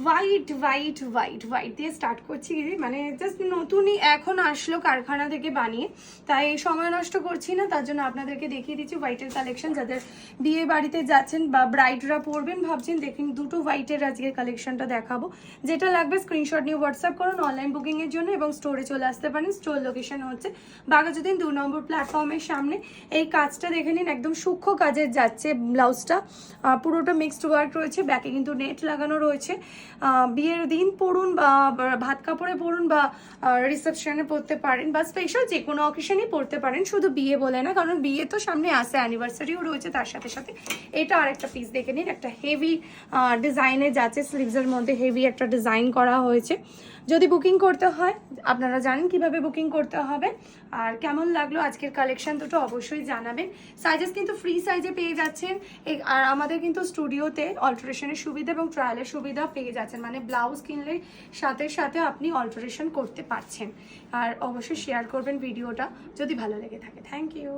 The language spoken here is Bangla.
হোয়াইট হোয়াইট হোয়াইট হোয়াইট দিয়ে স্টার্ট করছি, মানে জাস্ট নতুনই এখন আসলো কারখানা থেকে বানিয়ে, তাই সময় নষ্ট করছি না, তার জন্য আপনাদেরকে দেখিয়ে দিচ্ছি হোয়াইটের কালেকশন। যাদের বিয়ে বাড়িতে যাচ্ছেন বা ব্রাইডরা পরবেন ভাবছেন, দেখুন দুটো হোয়াইটের আজকে কালেকশনটা দেখাবো। যেটা লাগবে স্ক্রিনশট নিয়ে হোয়াটসঅ্যাপ করুন অনলাইন বুকিংয়ের জন্য এবং স্টোরে চলে আসতে পারেন। স্টোর লোকেশন হচ্ছে বাঘাযতীন 2 নম্বর প্ল্যাটফর্মের সামনে। এই কাজটা দেখে নিন, একদম সূক্ষ্ম কাজের যাচ্ছে ব্লাউজটা, পুরোটা মিক্সড ওয়ার্ক রয়েছে, ব্যাকে কিন্তু নেট লাগানো রয়েছে। বিয়ের দিন পরুন বা ভাত কাপড়ে পরুন বা রিসেপশনে পরতে পারেন বা স্পেশাল যে কোনো অকেশনেই পরতে পারেন, শুধু বিয়ে বলে না, কারণ বিয়ে তো সামনে আসে, অ্যানিভার্সারিও রয়েছে তার সাথে সাথে। এটা আরেকটা পিস দেখে নিন, একটা হেভি ডিজাইনে যাচ্ছে, স্লিভসের মধ্যে হেভি একটা ডিজাইন করা হয়েছে। যদি বুকিং করতে হয় আপনারা জানেন কিভাবে বুকিং করতে হবে। আর কেমন লাগলো আজকের কালেকশন দুটো অবশ্যই জানাবেন। সাইজেস কিন্তু ফ্রি সাইজে পেয়ে যাচ্ছেন, আর আমাদের কিন্তু স্টুডিওতে অল্টারেশনের সুবিধা এবং ট্রায়ালের সুবিধা পেয়ে যাচ্ছেন, মানে ব্লাউজ কিনলে সাথে সাথে আপনি অল্টারেশন করতে পারছেন। আর অবশ্যই শেয়ার করবেন ভিডিওটা যদি ভালো লেগে থাকে। Thank you.